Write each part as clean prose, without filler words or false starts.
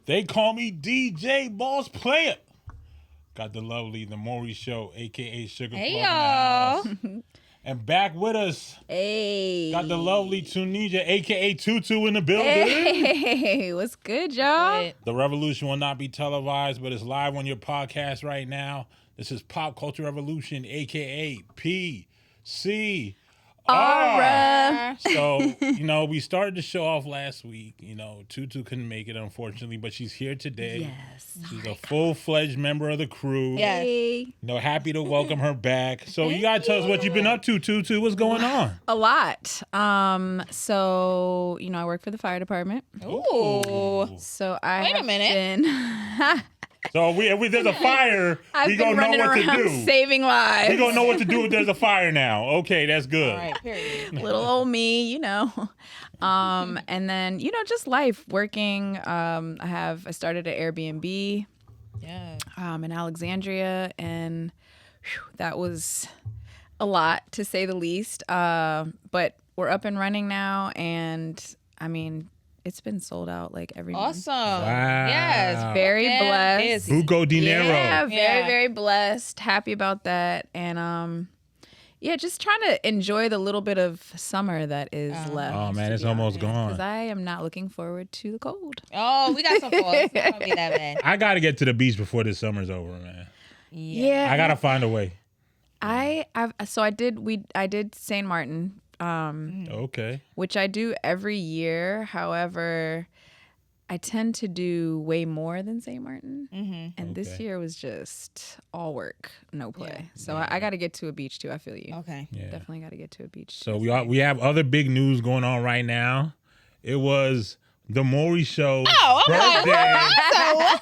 They call me DJ Boss Player. Got the lovely, the Mori Show, a.k.a. Sugar Hey, Plug in the y'all. house. And back with us, Hey. got the lovely Tunisia, a.k.a. Tutu in the building. Hey, what's good, y'all? The revolution will not be televised, but it's live on your podcast right now. This is Pop Culture Revolution, a.k.a. PCR. Aura. So, we started the show off last week. Tutu couldn't make it, unfortunately, but she's here today. Yes. She's a full-fledged member of the crew. Yes. Hey. Happy to welcome her back. So you gotta tell us what you've been up to, Tutu. What's going on? A lot. So, I work for the fire department. Ooh. So I Wait a have minute. been So if there's a fire, I've we been gonna know running what to around do. saving lives. We gonna know what to do if there's a fire now. Okay, that's good. All right, period. Little old me, And then, just life, working. I started an Airbnb Yeah. in Alexandria, and that was a lot, to say the least. But we're up and running now, and it's been sold out like every month. Awesome. Wow. Yes. Very Yeah, blessed. busy. Buco dinero. Yeah, very, Yeah. very blessed. Happy about that. And just trying to enjoy the little bit of summer that is left. Oh man, it's almost Because gone. I am not looking forward to the cold. Oh, we got some fall. It's not gonna be that bad. I gotta get to the beach before this summer's over, man. Yeah. I gotta find a way. I did St. Martin, Okay. which I do every year. However, I tend to do way more than St. Martin. Mm-hmm. And this Okay. year was just all work, no play. Yeah. So I got to get to a beach too. I feel you. Okay. Yeah. Definitely got to get to a beach. So we have other big news going on right now. It was the Maury Show birthday. So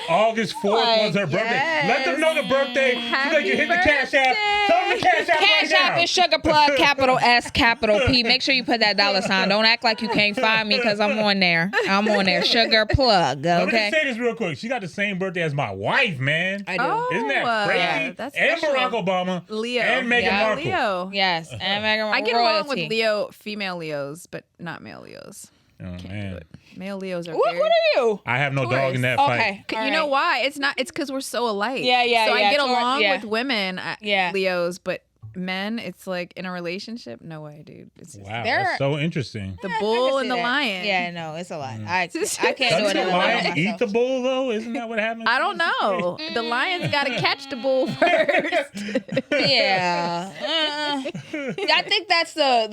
August 4th was her birthday. Let them know the birthday so they can hit the cash app. Tell them the cash app Cash right App now. is Sugar Plug, capital S, capital P. Make sure you put that $sign. Don't act like you can't find me because I'm on there. I'm on there. Sugar Plug. Let me Okay. just say this real quick. She got the same birthday as my wife, man. I do. Oh, Isn't that crazy? yeah, that's and special. Barack Obama. Leo. And Meghan Yeah, Markle. Leo. Yes. And Megan I get royalty. along with Leo, female Leos, but not male Leos. Oh, Can't do man. it. Male Leos are What very... are you? I have no Taurus. dog in that Okay. fight. You know why? It's because we're so alike. Yeah, yeah, So yeah. I get Taurus- along yeah. with women, Yeah. Leos, but men, it's like in a relationship, no way, dude. It's just Wow, They're- that's so interesting. the I can bull see and the that. lion. Yeah, no, it's a lot. I can't do Doesn't it. the alone lion by eat myself. the bull, though? Isn't that what happens? I don't know. The lion's got to catch the bull first. Yeah. I think that's the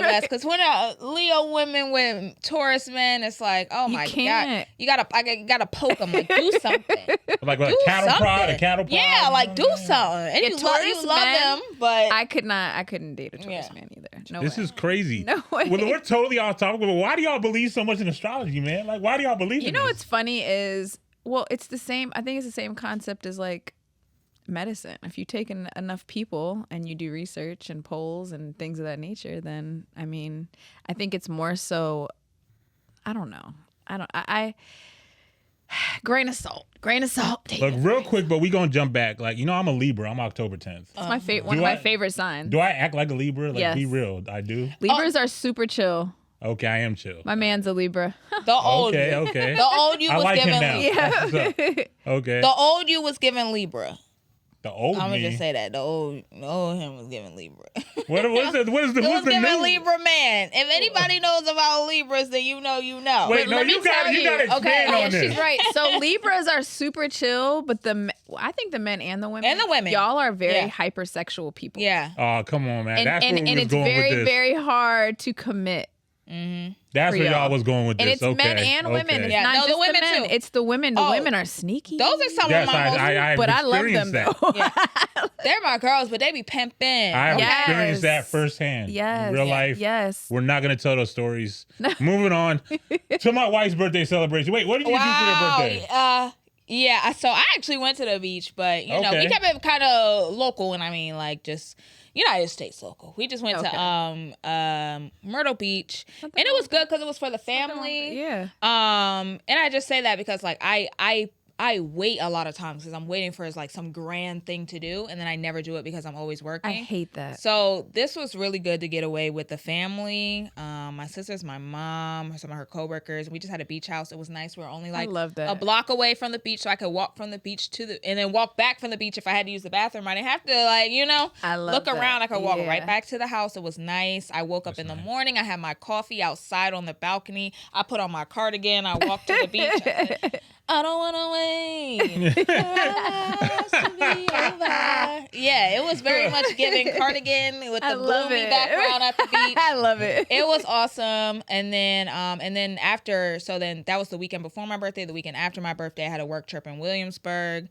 best, because when Leo women with Taurus men, it's like, oh You my can't. god, you gotta poke them, like do something. Like a Do cattle prod, something. a cattle prod. Yeah, like do something. And Yeah, you Taurus love men, them, but I couldn't date a Taurus Yeah. man either. No This way. is crazy. No way. Well, we're totally off topic, but why do y'all believe so much in astrology, man? Like, why do y'all believe You in know this? what's funny is, well, it's the same. I think it's the same concept as like medicine. If you take enough people and you do research and polls and things of that nature, then I think it's more so. I don't know. I grain of salt. Look, real quick, but we gonna jump back. Like, I'm a Libra. I'm October 10th. It's my one Do of my I- favorite signs. Do I act like a Libra? Like, Yes. be real. I do. Libras are super chill. Okay, I am chill. My man's a Libra. the old Okay, you, okay. the old you I was like him giving now. Libra. That's what's up. Okay. The old you was giving Libra. The old I'm gonna me. just say that the old him was giving Libra. What is it? What is the? He was What's the giving new? Libra man. If anybody knows about Libras, then you know. Wait, no, Let me you got tell to expand Okay, on yeah, this. she's right. So Libras are super chill, but I think the men and the women, y'all are very Yeah. hypersexual people. Yeah. Oh, come on, man. and That's where we was it's going very with this. very hard to commit. That's for where y'all y'all. was going with And this. it's men Okay, and women. okay. It's Yeah, not no, just the women the men. too. It's the women. The Oh, women are sneaky. Those are some Yes, of my most. I've but I love them experienced though. that. They're my girls, but they be pimping. I have Yes. experienced that firsthand. Yes. In real life. Yes. We're not going to tell those stories. Moving on to my wife's birthday celebration. Wait, what did you do for your birthday? Yeah. So I actually went to the beach, but we Okay. kept it kind of local, and I mean, like, just United States local. We just went to Myrtle Beach, and it was good because it was for the family. Yeah. And I just say that because like I I wait a lot of times because I'm waiting for like some grand thing to do, and then I never do it because I'm always working. I hate that. So this was really good to get away with the family. My sisters, my mom, some of her coworkers. We just had a beach house. It was nice. We were only like love that. a block away from the beach, so I could walk from the beach and then walk back from the beach if I had to use the bathroom. I didn't have to look that. around. I could walk Yeah. right back to the house. It was nice. I woke up in the morning. I had my coffee outside on the balcony. I put on my cardigan. I walked to the beach. I said, I don't want to wait. For us to be over. Yeah, it was very much giving cardigan with the gloomy background at the beach. I love it. It was awesome. And then after, so then that was the weekend before my birthday. The weekend after my birthday, I had a work trip in Williamsburg.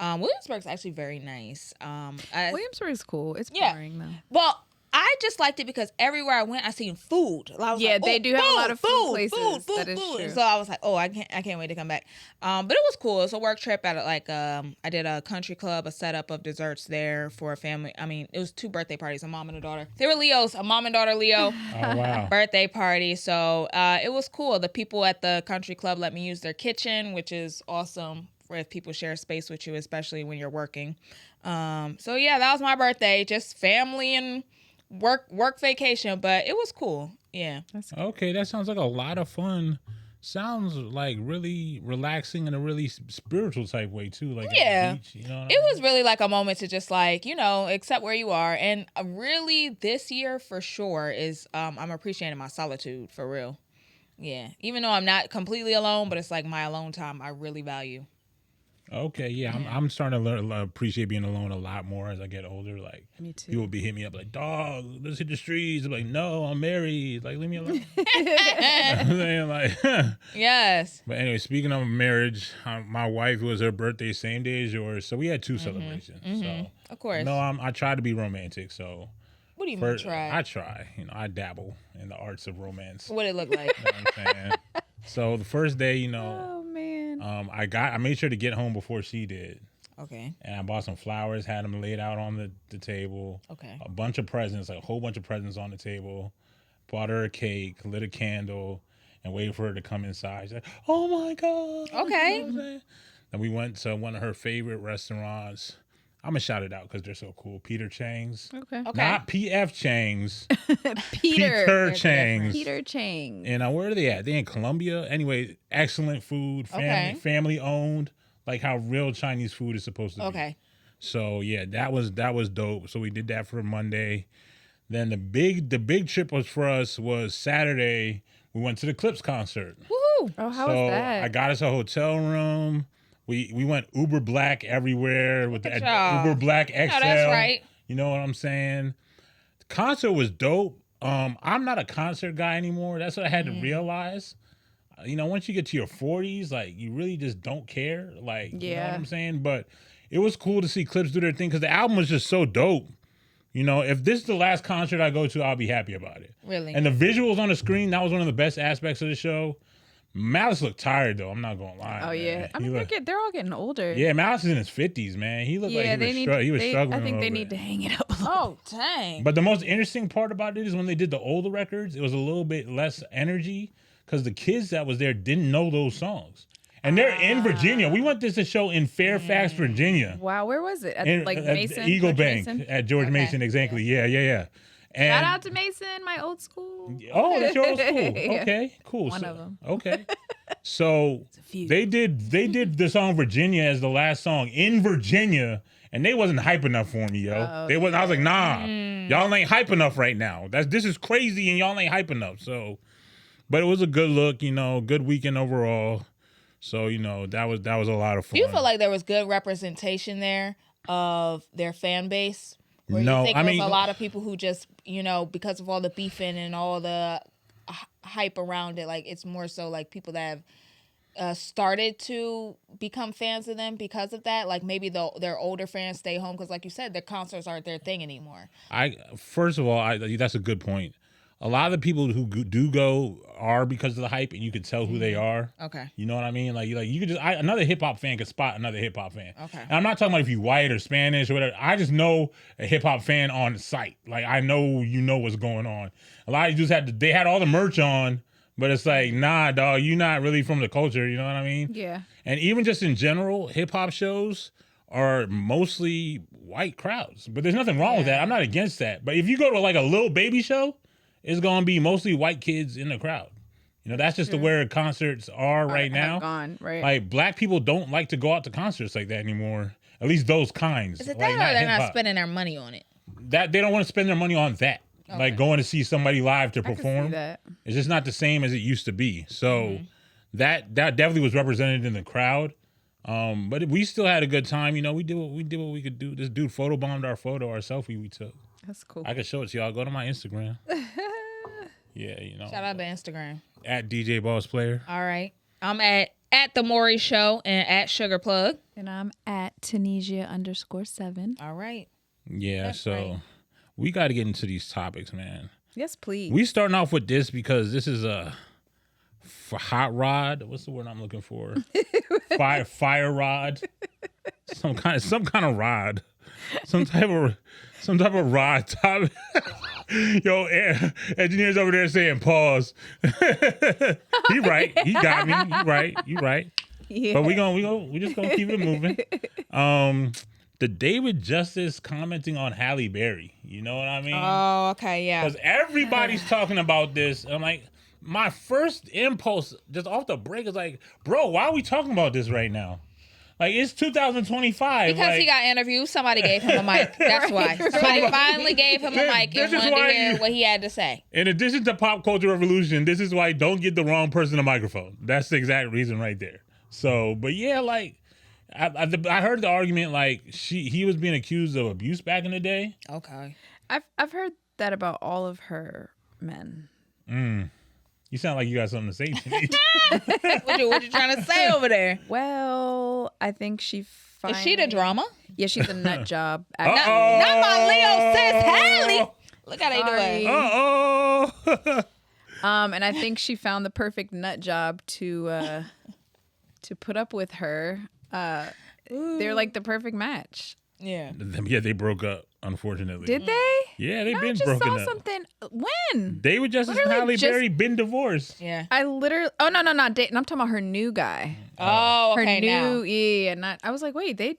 Williamsburg's actually very nice. Williamsburg is cool. It's Yeah. boring though. Well, I just liked it because everywhere I went, I seen food. I was Yeah, like, they "Oh, do have a lot of food places. Food. That is true. So I was like, oh, I can't wait to come back. But it was cool. It's a work trip at I did a country club, a setup of desserts there for a family. I mean, it was 2 birthday parties, a mom and a daughter. They were Leos, a mom and daughter Leo. Oh, wow. Birthday party. So it was cool. The people at the country club let me use their kitchen, which is awesome for if people share space with you, especially when you're working. So yeah, that was my birthday. Just family and work vacation, but it was cool. Yeah. Okay, that sounds like a lot of fun. Sounds like really relaxing in a really spiritual type way too. Like Yeah. at the beach, you know what I It mean? was really like a moment to just like, accept where you are. And really this year for sure is I'm appreciating my solitude for real. Yeah. Even though I'm not completely alone, but it's like my alone time I really value. Okay, yeah, I'm starting to appreciate being alone a lot more as I get older. Like, Me too. people be hitting me up like, "Dog, let's hit the streets." I'm like, "No, I'm married. Like, leave me alone." I'm saying, like, Yes. but anyway, speaking of marriage, my wife, was her birthday same day as yours, so we had 2 celebrations. So, Of course. no, I try to be romantic. So, What do you mean first, try? I try. I dabble in the arts of romance. What it look like? You know what I'm saying? So the first day, Oh man. I made sure to get home before she did. Okay. And I bought some flowers, had them laid out on the table. Okay. A bunch of presents, like a whole bunch of presents on the table. Bought her a cake, lit a candle, and waited for her to come inside. She's like, "Oh my God." Okay. You know what I'm saying? Then we went to one of her favorite restaurants. I'm going to shout it out because they're so cool. Peter Chang's. Okay. Okay. Not P.F. Chang's. Peter. Peter Chang's. Peter Chang. And where are they at? They in Colombia. Anyway, excellent food. Okay. Family owned. Like how real Chinese food is supposed to be. Okay. So yeah, that was dope. So we did that for Monday. Then the big trip was Saturday. We went to the Clips concert. Woohoo. Oh, how So was that? I got us a hotel room. We went Uber Black everywhere with the Look at y'all. Uber Black XL. No, that's right. You know what I'm saying? The concert was dope. I'm not a concert guy anymore. That's what I had to realize. Once you get to your 40s, like, you really just don't care. Like, you know what Yeah. I'm saying? But it was cool to see Clips do their thing because the album was just so dope. If this is the last concert I go to, I'll be happy about it. Really? And the visuals on the screen, that was one of the best aspects of the show. Malice looked tired, though. I'm not going to lie. Oh man. yeah. I mean, they're all getting older. Yeah, Malice is in his 50s, man. He looked like he was struggling. I think a they little need bit. to hang it up a little. Oh, dang. But the most interesting part about it is when they did the older records, it was a little bit less energy because the kids that was there didn't know those songs. And they're in Virginia. We went to this show in Fairfax, Virginia. Wow, where was it? At At Mason? Eagle George Bank Mason? at George Okay. Mason, exactly. Yeah. And, Shout out to Mason, my old school. Oh, that's your old school. Yeah. Okay, cool. One of 'em. Okay. So few. they did the song Virginia as the last song in Virginia, and they wasn't hype enough for me, yo. Oh, They wasn't. I was like, nah, y'all ain't hype enough right now. This is crazy, and y'all ain't hype enough. So, but it was a good look, good weekend overall. So that was a lot of fun. Do you feel like there was good representation there of their fan base? Or No, you think I it was mean- a lot of people who just, because of all the beefing and all the hype around it, like it's more so like people that have started to become fans of them because of that? Like maybe their older fans stay home because, like you said, their concerts aren't their thing anymore. First of all, that's a good point. A lot of the people who do go are because of the hype, and you can tell who they are. Okay. You know what I mean? Like you could just another hip hop fan could spot another hip hop fan. Okay. And I'm not talking about if you white or Spanish or whatever. I just know a hip hop fan on sight. Like I know what's going on. A lot of dudes they had all the merch on, But it's like, nah, dog, you're not really from the culture. You know what I mean? Yeah. And even just in general, hip hop shows are mostly white crowds. But there's nothing wrong with that. I'm not against that. But if you go to like a Lil Baby show, it's gonna be mostly white kids in the crowd. You know, that's just the where concerts are right now. Gone, right? Like black people don't like to go out to concerts like that anymore. At least those kinds. Is it like, that or they're hip-hop. not spending their money on it? That they don't want to spend their money on that. Like going to see somebody live to I can perform. see that. It's just not the same as it used to be. So that definitely was represented in the crowd. But we still had a good time. You know, we did what we could do. This dude photobombed our selfie we took. That's cool. I could show it to y'all. Go to my Instagram. Yeah, you know. Shout out to Instagram. At DJ Boss Player. All right. I'm at the Maury Show and at Sugar Plug. And I'm at Tunisia_7. All right. Yeah, That's so right. we got to get into these topics, man. Yes, please. We starting off with this because this is a hot rod. What's the word I'm looking for? Fire rod. Some kind of rod. Some type of rod topic. Yo, engineers over there saying pause. He right. He got me. You right. Yeah. But we just gonna keep it moving. The David Justice commenting on Halle Berry. You know what I mean? Oh, okay, yeah. Because everybody's talking about this. I'm like, my first impulse just off the break is like, bro, why are we talking about this right now? Like, it's 2025. Because he got interviewed, somebody gave him a mic. That's why. Somebody finally gave him a mic and wanted to hear what he had to say. In addition to pop culture revolution, this is why don't get the wrong person a microphone. That's the exact reason right there. So, but yeah, like, I heard the argument like he was being accused of abuse back in the day. Okay. I've heard that about all of her men. You sound like you got something to say to me. What you trying to say over there? Well, I think she finally... Is she the drama? Yeah, she's a nut job. Not my Leo sis, Hallie. Look how they doing. Uh-oh. And I think she found the perfect nut job to put up with her. They're like the perfect match. Yeah. Yeah, they broke up, unfortunately. Did they? Yeah, they've I been just broken saw up. something. When? David Justice and Literally Halle Berry been divorced. Yeah. I literally. Oh no, not dating. I'm talking about her new guy. Oh, Her okay, new, now. yeah. Not. I was like, wait, they're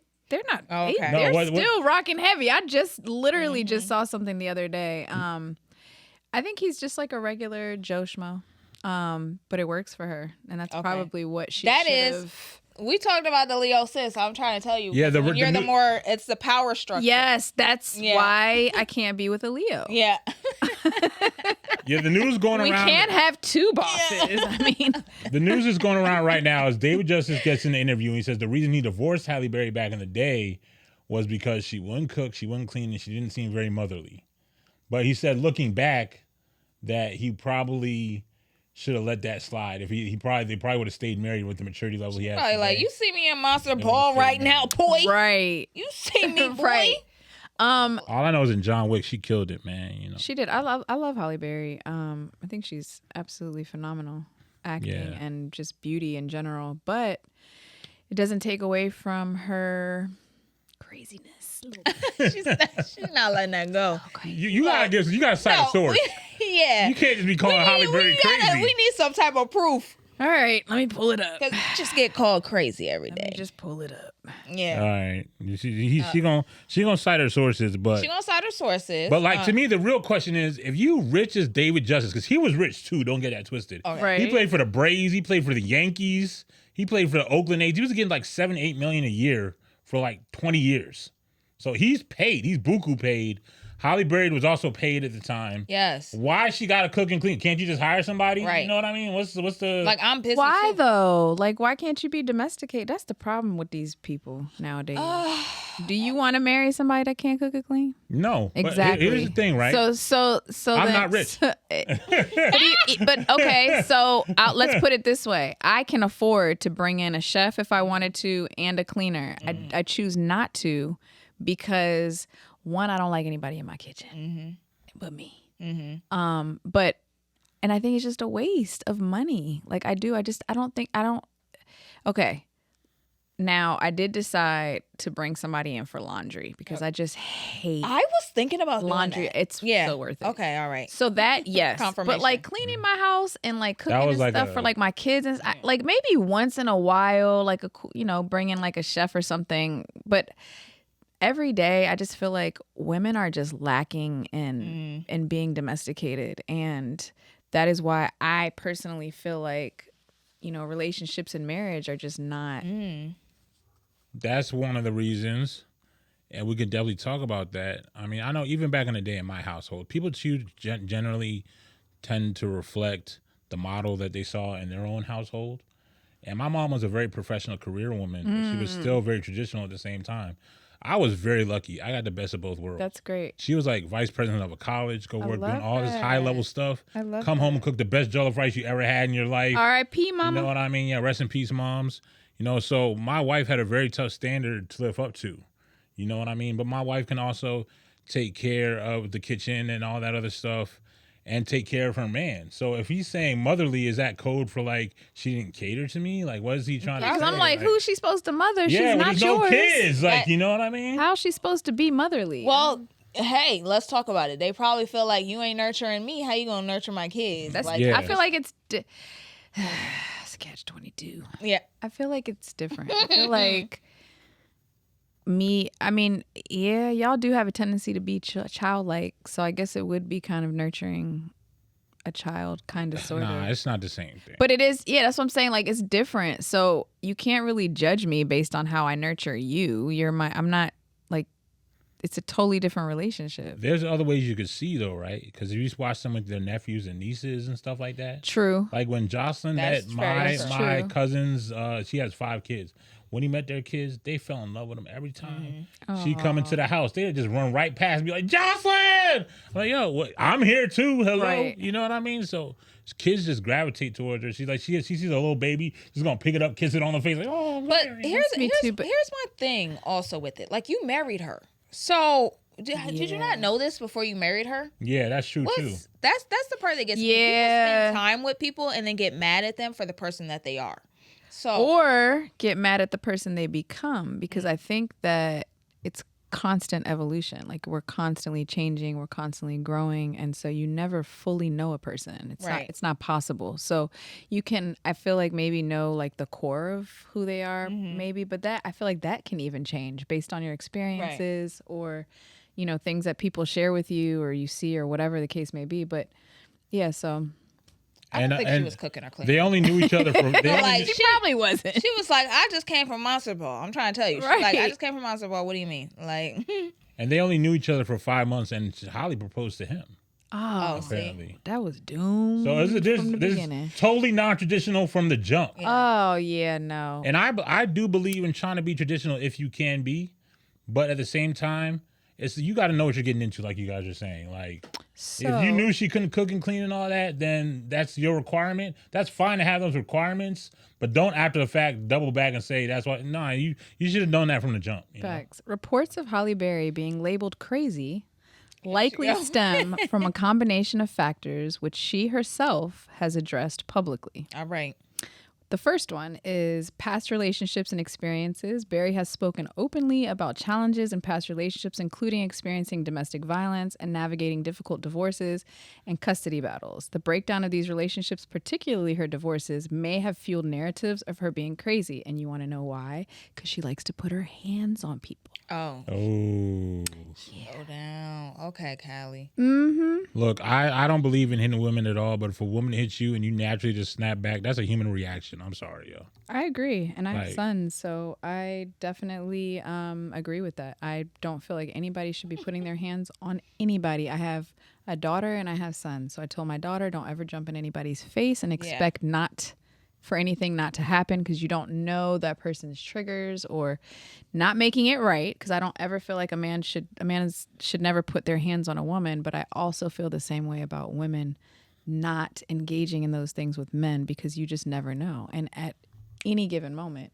not. Oh, okay. They're No, what- still rocking heavy. I just literally just saw something the other day. I think he's just like a regular Joe Schmo. But it works for her, and that's Okay. probably what she. That should've- is. We talked about the Leo sis. I'm trying to tell you. Yeah, when you're the more. It's the power structure. Yes, that's why I can't be with a Leo. Yeah. Yeah, the news going We around. can't have two bosses. I mean, The news is going around right now is David Justice gets in the interview and he says the reason he divorced Halle Berry back in the day was because she wouldn't cook, she wouldn't clean, and she didn't seem very motherly. But he said looking back that he probably should have let that slide. If they probably would have stayed married with the maturity level he has. Probably like, today. you see me in Monster Ball right now, boy. right. You see me, boy. Right. All I know is in John Wick, she killed it, man. You know. She did. I love Halle Berry. I think she's absolutely phenomenal acting Yeah. and just beauty in general. But it doesn't take away from her craziness. She's not letting that go. You gotta cite a source. Yeah. You can't just be calling Halle Berry crazy. We need some type of proof. All right, let me pull it up. Because just get called crazy every Let me day. just pull it up. Yeah. All right, she gonna cite her sources, but She gonna cite her sources. But like to me, the real question is, if you rich as David Justice, because he was rich too. Don't get that twisted. Okay. Right. He played for the Braves. He played for the Yankees. He played for the Oakland A's. He was getting like $7-8 million a year for like 20 years. So he's paid. He's buku paid. Halle Berry was also paid at the time. Yes. Why she got to cook and clean? Can't you just hire somebody? Right. You know what I mean? What's the Like, I'm pissed. Why though? Like, why can't you be domesticated? That's the problem with these people nowadays. Do you want to marry somebody that can't cook or clean? No. But Exactly. here's the thing, right? So I'm then- not rich. but okay, so let's put it this way: I can afford to bring in a chef if I wanted to, and a cleaner. I choose not to because one, I don't like anybody in my kitchen, but me. But and I think it's just a waste of money. Like I don't. Okay. Now, I did decide to bring somebody in for laundry because I just hate I was thinking about doing laundry. that. It's so worth it. Okay, all right. So that, yes. Confirmation. But like cleaning my house and like cooking That and was like stuff for like my kids and like maybe once in a while, like bring in like a chef or something. But every day, I just feel like women are just lacking in being domesticated, and that is why I personally feel like relationships and marriage are just not. That's one of the reasons, and we could definitely talk about that. I mean, I know even back in the day in my household, people generally tend to reflect the model that they saw in their own household. And my mom was a very professional career woman, but she was still very traditional at the same time. I was very lucky. I got the best of both worlds. That's great. She was like vice president of a college, go work doing all this high level stuff. I love Come home that. and cook the best jollof rice you ever had in your life. R.I.P. Mama. You know what I mean? Yeah, rest in peace, moms. So my wife had a very tough standard to live up to. You know what I mean? But my wife can also take care of the kitchen and all that other stuff and take care of her man. So if he's saying motherly, is that code for like she didn't cater to me? Like, what is he trying to say? Because I'm like, who's she supposed to mother? Yeah, She's not there's yours. no kids. Like, you know what I mean? How's she supposed to be motherly? Well, hey, let's talk about it. They probably feel like you ain't nurturing me. How you gonna nurture my kids? That's like, Yeah. I feel like it's it's catch-22. yeah. I feel like it's different. I feel like I mean, yeah, y'all do have a tendency to be childlike, so I guess it would be kind of nurturing a child, kind of, sort Nah, of. it's not the same thing. But it is, yeah, that's what I'm saying. Like, it's different. So you can't really judge me based on how I nurture you. I'm not, like, it's a totally different relationship. There's other ways you could see though, right? Because if you watch some of their nephews and nieces and stuff like that. True. Like when Jocelyn That's met very my true. cousins, she has 5 kids. When he met their kids, they fell in love with him every time. She come into the house, they just run right past me like, Jocelyn! I'm like, yo, what? I'm here too. Hello. Right. You know what I mean? So kids just gravitate towards her. She's like, she sees a little baby, she's gonna pick it up, kiss it on the face, like, oh, But Mary. here's me too, but- my thing also with it. Like, you married her, so did you not know this before you married her? Yeah, that's true too. That's the part that gets me. People Yeah. spend time with people and then get mad at them for the person that they are. So Or get mad at the person they become, because I think that it's constant evolution. Like, we're constantly changing, we're constantly growing, and so you never fully know a person. It's not possible. So you can, I feel like, maybe know like the core of who they are, maybe, but that, I feel like that can even change based on your experiences or things that people share with you or you see or whatever the case may be. But yeah, so I don't think she was cooking or cleaning. They only knew each other for she probably wasn't. She was like, I just came from Monster Ball. I'm trying to tell you. She's like, I just came from Monster Ball. What do you mean? Like, and they only knew each other for 5 months, and Holly proposed to him. Oh, Apparently. that was doomed. So this from the is beginning. totally non-traditional from the jump. Oh yeah, no. And I do believe in trying to be traditional if you can be, but at the same time, you got to know what you're getting into, like you guys are saying. Like, So, if you knew she couldn't cook and clean and all that, then that's your requirement. That's fine to have those requirements, but don't after the fact double back and say that's why. Nah, you should have done that from the jump. You know? facts. Reports of Halle Berry being labeled crazy likely stem from a combination of factors which she herself has addressed publicly. all right. The first one is past relationships and experiences. Berry has spoken openly about challenges in past relationships, including experiencing domestic violence and navigating difficult divorces and custody battles. The breakdown of these relationships, particularly her divorces, may have fueled narratives of her being crazy. And you want to know why? Because she likes to put her hands on people. Oh. Oh. Slow down. Okay, Callie. Mm-hmm. Look, I don't believe in hitting women at all, but if a woman hits you and you naturally just snap back, that's a human reaction. I'm sorry, yo. I agree. And I have Like- sons, so I definitely agree with that. I don't feel like anybody should be putting their hands on anybody. I have a daughter and I have sons. So I told my daughter, don't ever jump in anybody's face and expect for anything not to happen, because you don't know that person's triggers or not making it right. Because I don't ever feel like a man should never put their hands on a woman. But I also feel the same way about women not engaging in those things with men, because you just never know. And at any given moment,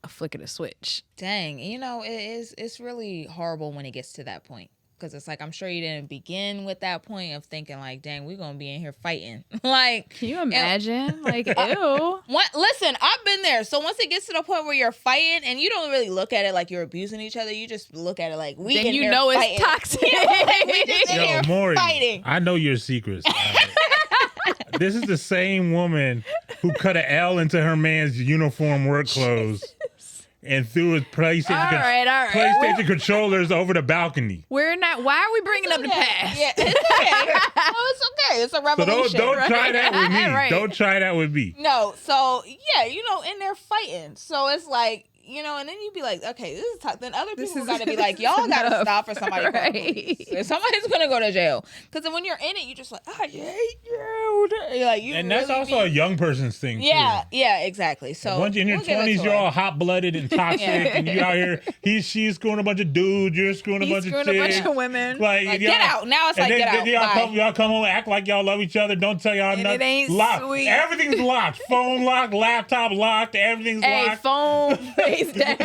a flick of the switch. Dang. It's really horrible when it gets to that point. Because it's like, I'm sure you didn't begin with that point of thinking like, dang, we're going to be in here fighting. Like, can you imagine? Like, ew. Listen, I've been there. So once it gets to the point where you're fighting and you don't really look at it like you're abusing each other, you just look at it like we Then in you here know fighting. it's toxic. Like, we just in here Mori, fighting. I know your secrets. This is the same woman who cut an L into her man's uniform work clothes and threw his PlayStation, All right. PlayStation controllers over the balcony. We're not. Why are we bringing up the past? Yeah, it's okay. No, it's okay. It's a So revolution. don't try that with me. Right. Don't try that with me. No, so yeah, in there fighting. So it's like, and then you'd be like, okay, this is tough. Then other people got to be like, y'all got to stop or somebody call the police. Or somebody's going to go to jail. Because then when you're in it, you're just like, I hate you. You're like, And that's also a young person's thing, too. Yeah, exactly. So once you're in your 20s, you're all hot-blooded and toxic, and you out here, she's screwing a bunch of dudes, you're screwing a bunch of chicks. Screwing a bunch of women. Like, get out. Now it's like, then, get out. Then y'all come home and act like y'all love each other. Don't tell y'all nothing. It ain't locked. sweet. Everything's locked. Phone locked, laptop locked, everything's locked. Phone face down.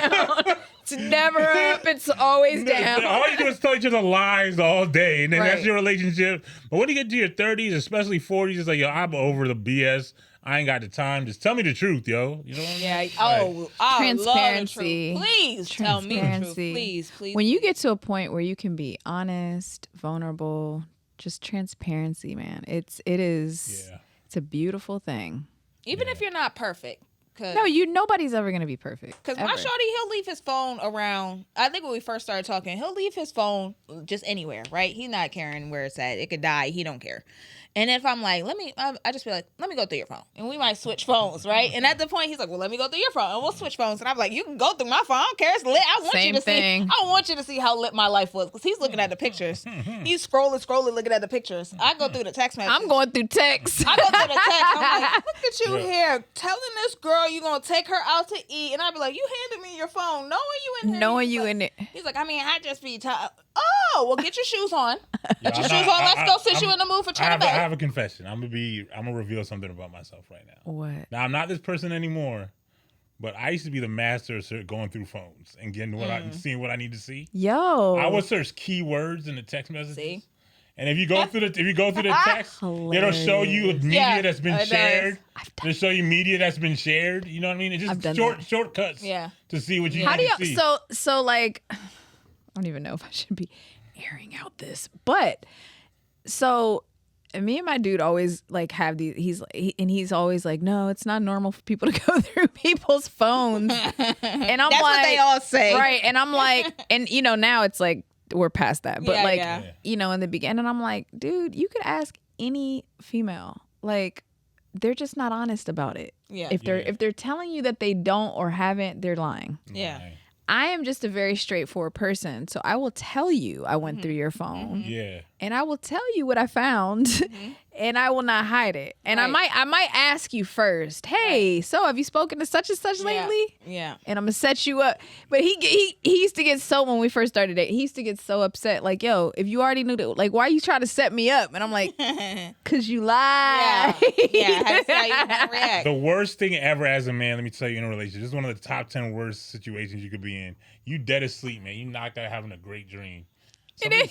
It's never up. It's always down. All you do is tell each other lies all day, and then that's Right. your relationship. But when you get to your 30s, especially 40s, it's like, yo, I'm over the BS. I ain't got the time. Just tell me the truth, yo. You know what I mean? Yeah. Like, I Transparency. love the truth. Please tell me the truth. Transparency. Please. When you get to a point where you can be honest, vulnerable, just transparency, man. It is. Yeah. It's a beautiful thing. Even if you're not perfect. No, nobody's ever gonna be perfect. Because my shorty, he'll leave his phone around. I think when we first started talking, he'll leave his phone just anywhere, right? He's not caring where it's at. It could die. He don't care. And if I'm like, I just be like, let me go through your phone. And we might switch phones, right? And at the point, he's like, well, let me go through your phone. And we'll switch phones. And I'm like, you can go through my phone. I don't care. It's lit. I want you to see how lit my life was. Because he's looking at the pictures. He's scrolling, looking at the pictures. I go through the text messages. I'm going through text. I go through the text. I'm like, look at you here telling this girl you're going to take her out to eat. And I'd be like, you handed me your phone knowing you in here. Knowing you in it. He's like, I just be tired. Oh, well, get your shoes on. Get your shoes on. Let's go sit you in the mood for China I Bay. have a confession. I'm gonna reveal something about myself right now. What? Now I'm not this person anymore, but I used to be the master of going through phones and getting seeing what I need to see. Yo. I would search keywords in the text messages. See? And if you go through the text, it'll show you media that's been shared. It'll show you media that's been shared. You know what I mean? It's just shortcuts. Yeah. To see what you How do need you to see. so like I don't even know if I should be airing out this, but so me and my dude always like have these. He's always like, no, it's not normal for people to go through people's phones. And I'm That's what they all say, right? And I'm like, and now it's like we're past that, but in the beginning, I'm like, dude, you could ask any female, like they're just not honest about it. Yeah. If they're telling you that they don't or haven't, they're lying. Yeah. I am just a very straightforward person, so I will tell you I went through your phone. Yeah. And I will tell you what I found, and I will not hide it. And I might ask you first, hey, so have you spoken to such and such lately? Yeah. And I'm gonna set you up. But he used to get so, when we first started it, he used to get so upset, like, yo, if you already knew that, like, why are you trying to set me up? And I'm like, cause you lied. Yeah. That's how you gonna react. The worst thing ever as a man, let me tell you, in a relationship, this is one of the top 10 worst situations you could be in. You dead asleep, man. You knocked out having a great dream.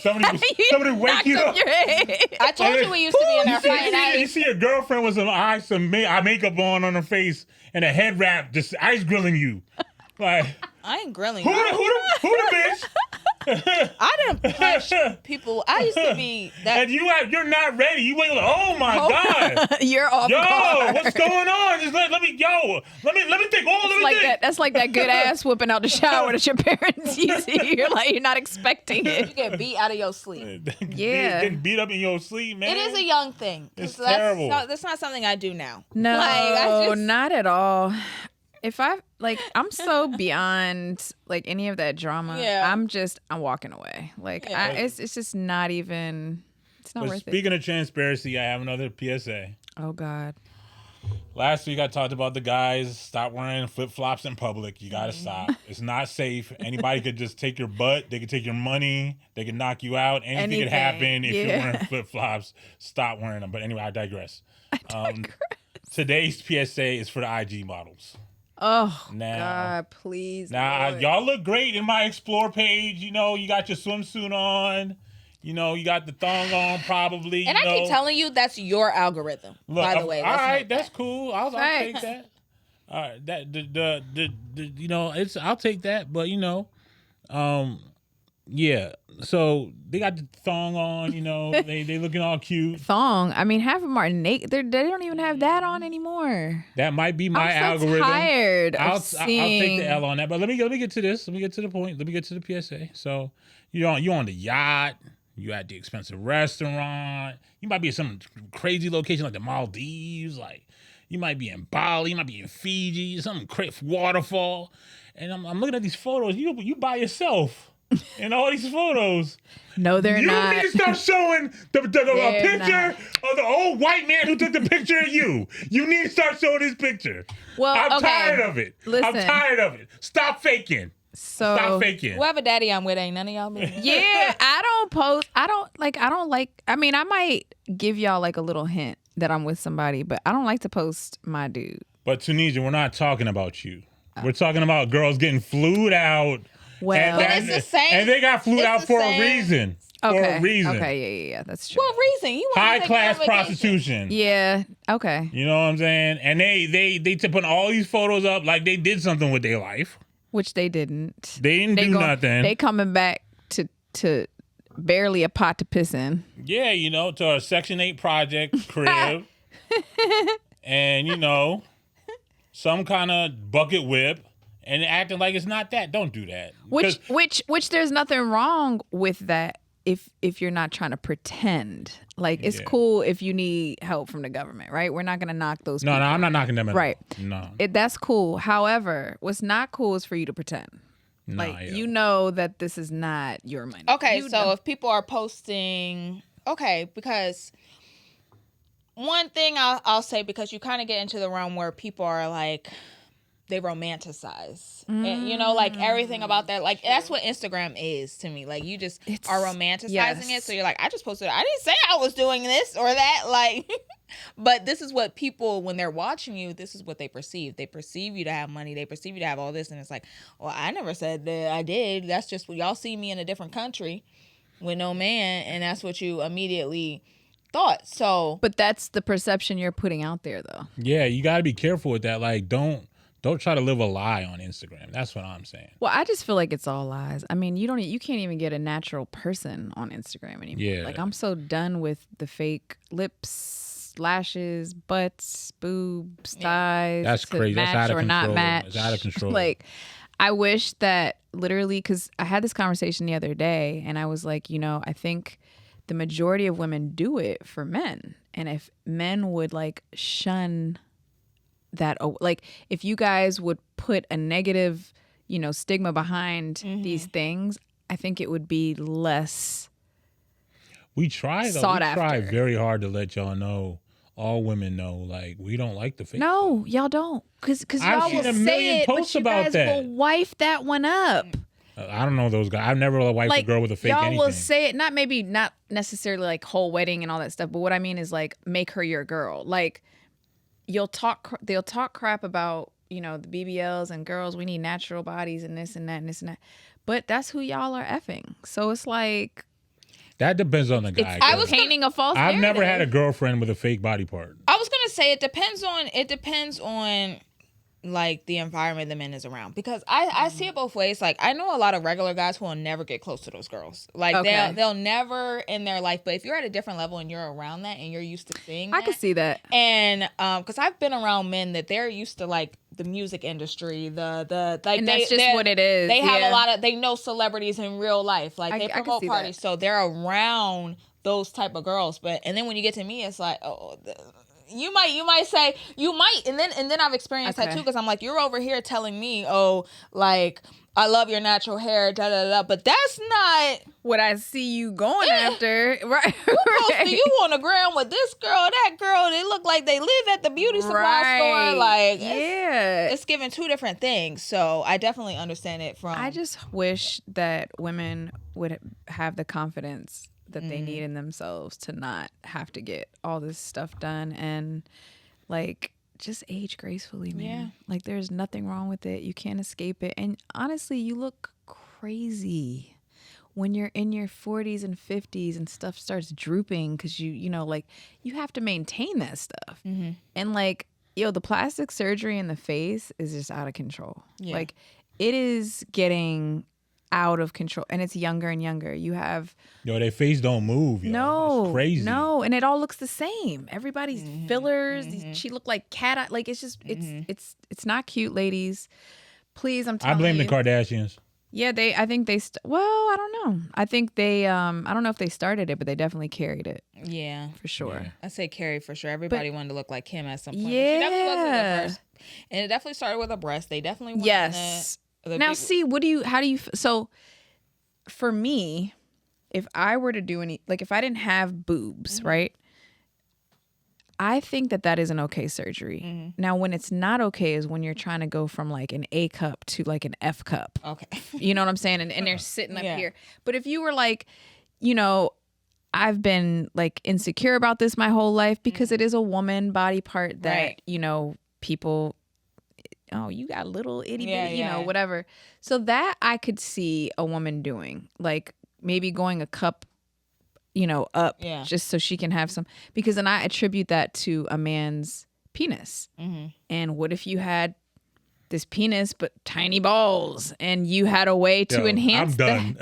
Somebody wake you up. I told you we used to be in our fight. You see your girlfriend with some makeup on her face and a head wrap, just ice grilling you. Like, I ain't grilling who you. the bitch? I didn't punch people. I used to be that. And you're not ready. You wait. Oh my God. You're off guard. What's going on? Just let me think. That's like that good ass whooping out the shower that your parents use. You're not expecting You it. get beat out of your sleep. Yeah. Getting beat up in your sleep, man. It is a young thing. It's terrible. That's not something I do now. No, not at all. I'm so beyond like any of that drama. Yeah. I'm walking away. Like it's just not even. It's not worth it. Speaking of transparency, I have another PSA. Oh God. Last week I talked about the guys stop wearing flip-flops in public. You gotta stop. It's not safe. Anybody could just take your butt. They could take your money. They could knock you out. Anything could happen if you're wearing flip-flops. Stop wearing them. But anyway, I digress. Today's PSA is for the IG models. Oh, God, please. Now, Lord. y'all look great in my Explore page. You know, you got your swimsuit on. You know, you got the thong on probably. And I keep telling you, that's your algorithm. Look, by the way, all right, that's that. cool. I'll take that. All right, that the you know, I'll take that, but you know, yeah. So they got the thong on, you know, they looking all cute. Thong. I mean, half of them are naked. They don't even have that on anymore. That might be my I'm so algorithm. Tired. I'll take the L on that. But let me get to this. Let me get to the point. Let me get to the PSA. So you on the yacht. You at the expensive restaurant. You might be at some crazy location like the Maldives. Like you might be in Bali. You might be in Fiji. Some crazy waterfall. And I'm looking at these photos. You by yourself. In all these photos. No, they're not. You need to start showing a picture of the old white man who took the picture of you. You need to start showing this picture. Well, I'm tired of it. Listen. I'm tired of it. Stop faking. Stop faking. Whoever daddy I'm with ain't none of y'all been. Yeah, I don't post. I don't like. I mean, I might give y'all like a little hint that I'm with somebody, but I don't like to post my dude. But Tunisia, we're not talking about you. We're talking about girls getting flued out. Well, but it's the same. And they got flued out for a reason. Okay. For a reason. Okay, yeah, that's true. What reason? You want high class prostitution. Yeah. Okay. You know what I'm saying? And they put all these photos up like they did something with their life. Which they didn't. They didn't do nothing. They coming back to barely a pot to piss in. Yeah, you know, to a Section 8 project crib. And, you know, some kind of bucket whip. And acting like it's not that. Don't do that. Which there's nothing wrong with that if you're not trying to pretend. Like it's cool if you need help from the government, right? We're not gonna knock those people. No, I'm not knocking them at right. all. No. That's cool. However, what's not cool is for you to pretend. You know that this is not your money. Okay, so if people are posting, because one thing I'll say, because you kind of get into the realm where people are like, they romanticize and you know, like everything about that, like that's what Instagram is to me. Like you just are romanticizing it, so you're like, I just posted it. I didn't say I was doing this or that, like but this is what people, when they're watching you, this is what they perceive. They perceive you to have money, they perceive you to have all this, and it's like, well, I never said that I did. That's just what y'all see me in a different country with no man, and that's what you immediately thought. So but that's the perception you're putting out there, though. Yeah, you got to be careful with that. Like don't try to live a lie on Instagram. That's what I'm saying. Well, I just feel like it's all lies. I mean, you can't even get a natural person on Instagram anymore. Yeah. Like I'm so done with the fake lips, lashes, butts, boobs, thighs. That's crazy. That's out of control. Not match. It's out of control. Like, I wish that literally, because I had this conversation the other day, and I was like, I think the majority of women do it for men, and if men would like shun that, like if you guys would put a negative, stigma behind these things, I think it would be less. We try though. Sought we try after. very hard to let y'all know, all women know, like we don't like the fake. No, y'all don't, because y'all I've will seen a million say it, posts but you about guys that. will wife that one up. I don't know those guys. I've never wiped a girl with a fake y'all anything. will say it, not necessarily like whole wedding and all that stuff, but what I mean is like make her your girl. Like they'll talk crap about, the BBLs and girls, we need natural bodies and this and that and this and that. But that's who y'all are effing. So it's like, that depends on the guy. I was painting a false I've narrative. never had a girlfriend with a fake body part. I was gonna say it depends on like the environment the man is around, because I see it both ways. Like I know a lot of regular guys who will never get close to those girls. Like they'll never in their life. But if you're at a different level and you're around that and you're used to seeing that, I can see that. And because I've been around men that they're used to like the music industry, the like, and that's just what it is. They have they know celebrities in real life. Like they promote parties, so they're around those type of girls. And then when you get to me, it's like, oh. You might say, and then I've experienced that too, because I'm like, you're over here telling me, oh, like I love your natural hair, da da da, but that's not what I see you going after, right? You on the ground with this girl, that girl, they look like they live at the beauty supply store, like it's giving two different things. So I definitely understand it from. I just wish that women would have the confidence that they need in themselves to not have to get all this stuff done, and like just age gracefully, man. Yeah. Like there's nothing wrong with it. You can't escape it. And honestly, you look crazy when you're in your 40s and 50s and stuff starts drooping because you know, like, you have to maintain that stuff. And like, yo, the plastic surgery in the face is just out of control. Yeah. Like, it is getting out of control, and it's younger and younger. You have their face don't move. Yo. no, it's crazy. no, and it all looks the same. Everybody's fillers. She looked like cat eye. Like, it's just it's not cute, ladies. Please, I'm telling you. I blame the Kardashians. Yeah, I think they. Well, I don't know. I think they. I don't know if they started it, but they definitely carried it Yeah. for sure. Yeah. I say Carrie for sure. Everybody wanted to look like Kim at some point. But Yeah. she definitely wasn't the first. And it definitely started with a breast. They definitely went Yes. in the Now, big- see, how do you? So, for me, if I were to do any, like, if I didn't have boobs, right? I think that is an okay surgery. Now, when it's not okay is when you're trying to go from like an A cup to like an F cup. Okay. You know what I'm saying? And they're sitting up Yeah. here. But if you were like, you know, I've been like insecure about this my whole life because it is a woman body part that, Right. you know, people, oh, you got little itty bitty, Yeah, you know, yeah. whatever. So that I could see a woman doing, like maybe going a cup, you know, up Yeah. just so she can have some, because then I attribute that to a man's penis. And what if you had this penis but tiny balls and you had a way to Yo, enhance I'm done.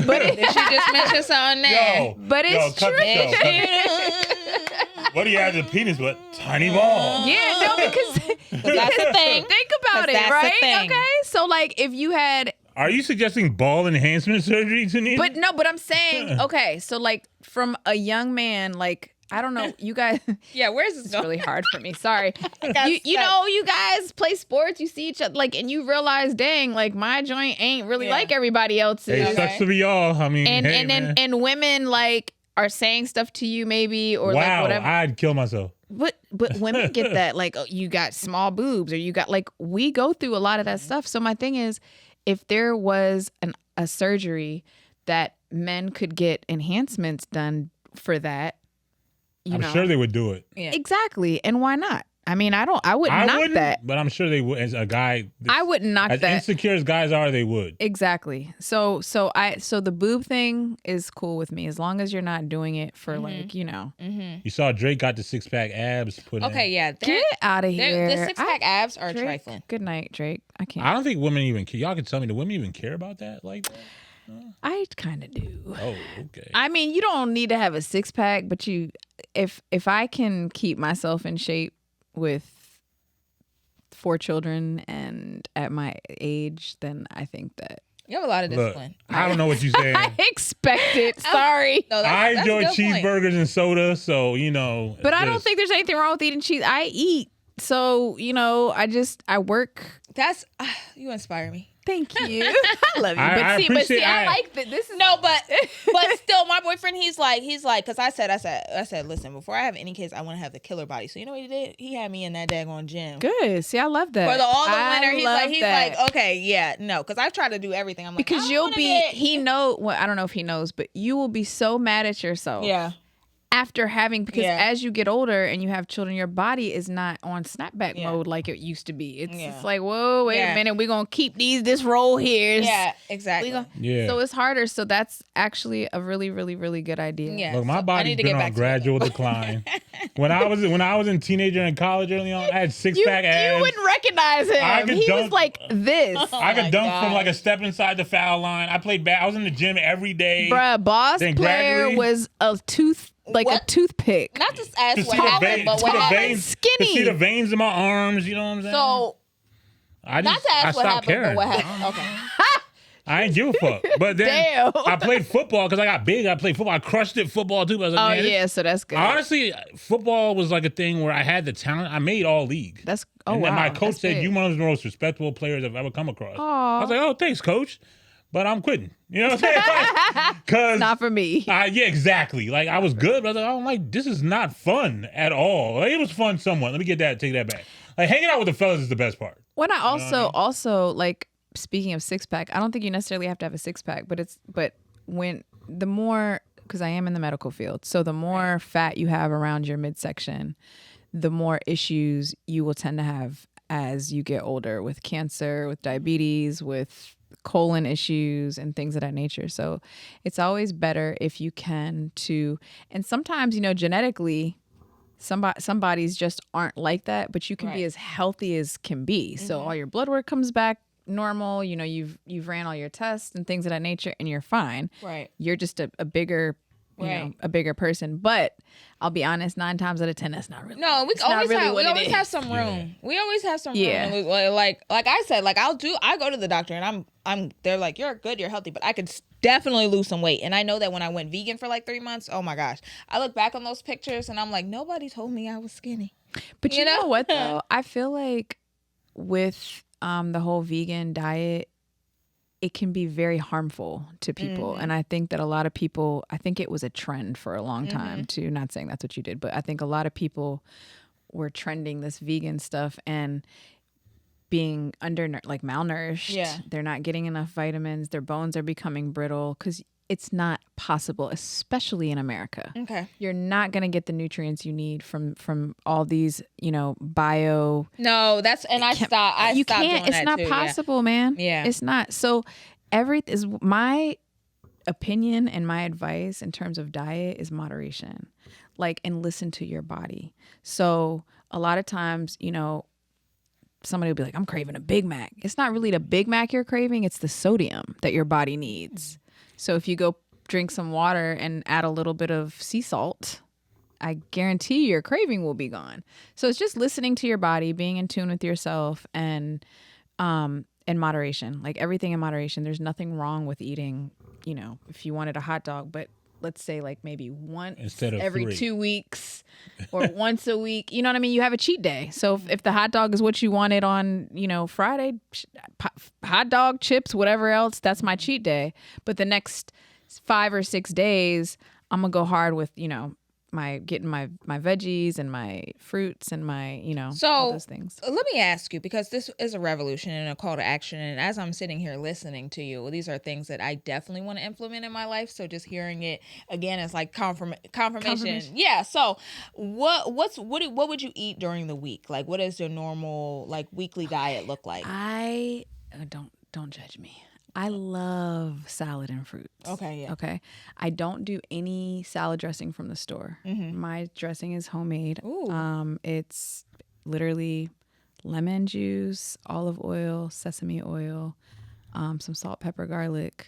But Did she just mention something there? Yo, But it's cut true. the show, cut it. What do you have the penis but tiny ball? Yeah, no, because That's the thing. think about 'Cause it, that's the right? thing. Okay, so like if you had, Are you suggesting ball enhancement surgery to me? but no, but I'm saying, okay, so like from a young man, like I don't know, you guys. Yeah, where's this It's going? really hard for me. Sorry. got You stuck. know, you guys play sports, you see each other, like, and you realize, dang, like my joint ain't really Yeah. like everybody else's. Hey, Okay. sucks to be y'all. I mean, and hey, and then man. and women like are saying stuff to you maybe or like Wow, whatever. I'd kill myself. But women get that, like, oh, you got small boobs or you got, like, we go through a lot of that stuff. So my thing is, if there was a surgery that men could get enhancements done for that, you I'm know, sure they would do it. Yeah. exactly. And why not? I mean, I wouldn't knock wouldn't, that. but I'm sure they would. As a guy, I wouldn't knock as that. insecure as guys are, they would. Exactly. So the boob thing is cool with me as long as you're not doing it for like, you know. You saw Drake got the 6-pack abs put in. Okay, yeah. Get out of here. The six-pack abs are Drake, trifling. Good night, Drake. I can't. I don't think women even care. Y'all can tell me, do women even care about that like that? I kind of do. Oh, okay. I mean, you don't need to have a 6-pack, but if I can keep myself in shape with 4 children and at my age, then I think that You have a lot of Look, discipline. I don't know what you're saying. I expect it. Sorry. No, I that's enjoy a good point. cheeseburgers and soda, so you know. But I don't just- think there's anything wrong with eating cheese. I eat. So, you know, I work. That's you inspire me. Thank you. I love you. I but see, appreciate- I I- like that. This is No, but still, my boyfriend, he's like, because I said, listen, before I have any kids, I want to have the killer body. So you know what he did? He had me in that daggone gym. good. See, I love that. For all the I winter, he's love that. like, okay, yeah, no, because I've tried to do everything. I'm like, Because I you'll wanna be, get- he know, well, I don't know if he knows, but you will be so mad at yourself. yeah, After having, because Yeah. as you get older and you have children, your body is not on snapback Yeah. mode like it used to be. It's Yeah. just like, whoa, wait Yeah. a minute, we're gonna keep this roll here. yeah, We exactly. gonna- Yeah. So it's harder. So that's actually a really, really, really good idea. Yeah. Look, my so I body's need to been get on back to gradual decline. When I was in teenager and college early on, I had 6-pack You abs. wouldn't recognize I him. could He was dunk- like this. I could my dunk God. from like a step inside the foul line. I played I was in the gym every day. Bruh, boss Then player gradually- was a What? a toothpick. Not just ask To what see the happened, veins, but to what the happened. veins, Skinny. to see the veins in my arms. You know what I'm saying? So I not to I ask what stopped happened, caring. but what happened. Okay. I ain't give a fuck. But then Damn. I played football because I got big. I played football. I crushed it football too. But I was like, Oh man, this- yeah, so that's good. honestly, football was like a thing where I had the talent. I made all league. That's and wow. then my coach that's said, big. "You one of the most respectable players I've ever come across." Aw. I was like, "Oh, thanks, coach," but I'm quitting. You know what I'm saying? Because Not for me. yeah, exactly. Like I was good, but I was like, "Oh, like this is not fun at all." Like, it was fun somewhat. Let me take that back. Like hanging out with the fellas is the best part. When I also like, speaking of 6-pack, I don't think you necessarily have to have a 6-pack, but when the more, because I am in the medical field, so the more fat you have around your midsection, the more issues you will tend to have as you get older with cancer, with diabetes, with colon issues and things of that nature. So it's always better if you can and sometimes, genetically, some bodies just aren't like that, but you can be as healthy as can be. So all your blood work comes back normal, you've ran all your tests and things of that nature, and you're fine. Right. You're just a bigger a bigger person. But I'll be honest, 9 times out of 10, that's not really. No, we always have some room. Yeah. We always have some Yeah. room. Like I said, like I go to the doctor and they're like, you're good, you're healthy, but I could definitely lose some weight. And I know that when I went vegan for like 3 months, oh my gosh, I look back on those pictures and I'm like, nobody told me I was skinny. But you know what though? I feel like with the whole vegan diet, it can be very harmful to people. And I think that a lot of people, I think it was a trend for a long time too. Not saying that's what you did, but I think a lot of people were trending this vegan stuff and being malnourished. Yeah. They're not getting enough vitamins. Their bones are becoming brittle because it's not possible, especially in America. Okay. You're not going to get the nutrients you need from all these, bio. No, I stopped. You stopped can't. doing It's that not too, possible, man. Yeah. It's not. So is my opinion and my advice in terms of diet is moderation, and listen to your body. So a lot of times, somebody will be like, I'm craving a Big Mac. It's not really the Big Mac you're craving. It's the sodium that your body needs. So if you go drink some water and add a little bit of sea salt, I guarantee your craving will be gone. So it's just listening to your body, being in tune with yourself, and in moderation, like everything in moderation. There's nothing wrong with eating, if you wanted a hot dog, but let's say like maybe once Instead of every 3. 2 weeks or once a week. You know what I mean? You have a cheat day. So if the hot dog is what you wanted on, Friday, hot dog, chips, whatever else, that's my cheat day. But the next 5 or 6 days, I'm going to go hard with, getting my veggies and my fruits and my, all those things. Let me ask you, because this is a revolution and a call to action. And as I'm sitting here listening to you, these are things that I definitely want to implement in my life. So just hearing it again is like confirmation. Yeah. So what would you eat during the week? Like, what does your normal weekly diet look like? I don't judge me. I love salad and fruits. Okay, yeah. Okay. I don't do any salad dressing from the store. My dressing is homemade. Ooh. It's literally lemon juice, olive oil, sesame oil, some salt, pepper, garlic.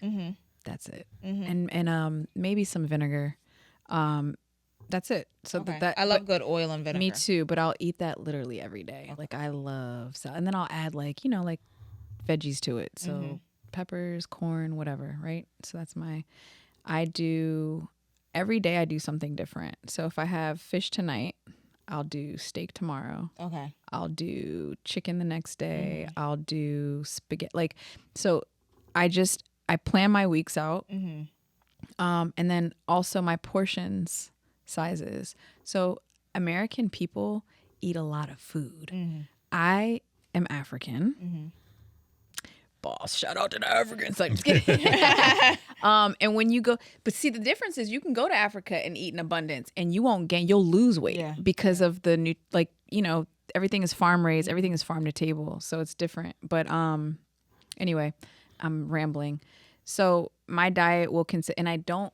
That's it. And maybe some vinegar. That's it. So okay. I love good oil and vinegar. Me too, but I'll eat that literally every day. Okay. I love salad. And then I'll add veggies to it. So peppers, corn, whatever, right? So that's every day I do something different. So if I have fish tonight, I'll do steak tomorrow. Okay. I'll do chicken the next day. I'll do spaghetti. So I plan my weeks out. And then also my portions sizes. So American people eat a lot of food. I am African. Boss, shout out to the Africans. Just kidding. And when you go, but see, the difference is you can go to Africa and eat in abundance and you won't gain, you'll lose weight because of the new, everything is farm raised, everything is farm to table. So it's different. But anyway, I'm rambling. So my diet will consist, and I don't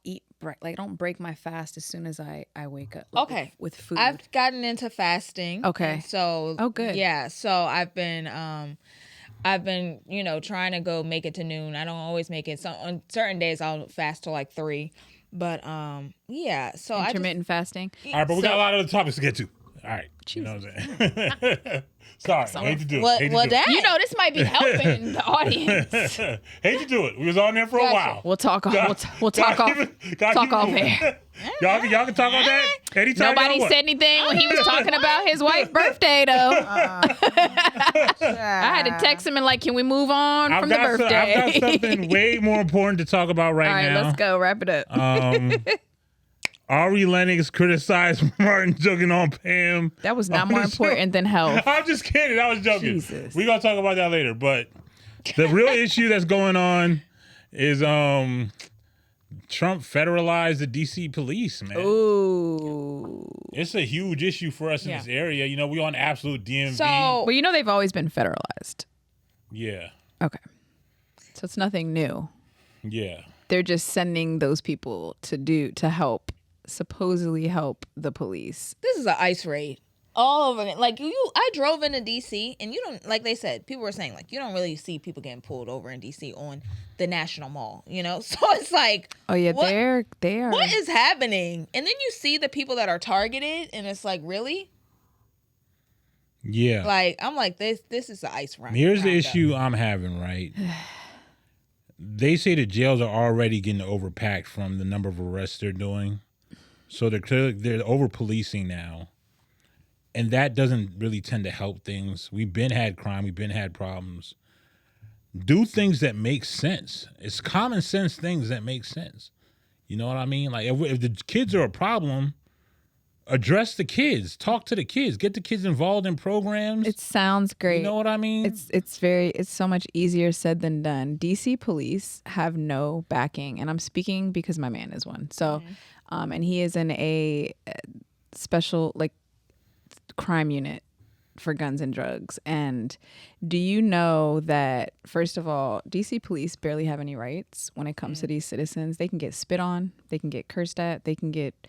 eat, I don't break my fast as soon as I wake up. Okay. With food. I've gotten into fasting. Okay. So. Oh, good. Yeah. So I've been, trying to go make it to noon. I don't always make it. So on certain days I'll fast till 3. But yeah. So intermittent fasting. All right, but we got a lot of other topics to get to. All right. Jesus. You know what I'm saying? Sorry, hate to do it. This might be helping the audience. Hate to do it. We was on there for a while. We'll talk off. We'll talk off air. Y'all can talk on that anytime. Nobody said anything when he was talking about his wife's birthday, though. I had to text him and can we move on from the birthday? I've got something way more important to talk about right now. All right, let's go. Wrap it up. Ari Lennox criticized Martin joking on Pam. That was not more important than health. I'm just kidding. I was joking. Jesus. We're going to talk about that later. But the real issue that's going on is Trump federalized the D.C. police, man. Ooh. It's a huge issue for us in this area. We on absolute DMV. Well, they've always been federalized. Yeah. Okay. So it's nothing new. Yeah. They're just sending those people to supposedly help the police. This is an ICE raid all over it. Like I drove into DC, and you don't, like they said, people were saying like you don't really see people getting pulled over in DC on the National Mall, you know. So it's like, Oh yeah, what, they are. what is happening? And then you see the people that are targeted, and it's like, really? Yeah. Like I'm like, this is the ICE round. Here's the issue I'm having, right? They say the jails are already getting overpacked from the number of arrests they're doing. So they're over policing now. And that doesn't really tend to help things. We've been had crime, we've been had problems. Do things that make sense. It's common sense things that make sense. You know what I mean? Like if the kids are a problem, address the kids, talk to the kids, get the kids involved in programs. It sounds great. You know what I mean? It's so much easier said than done. DC police have no backing, and I'm speaking because my man is one. So, and he is in a special like crime unit for guns and drugs. And do you know that, first of all, DC police barely have any rights when it comes to these citizens? They can get spit on, they can get cursed at, they can get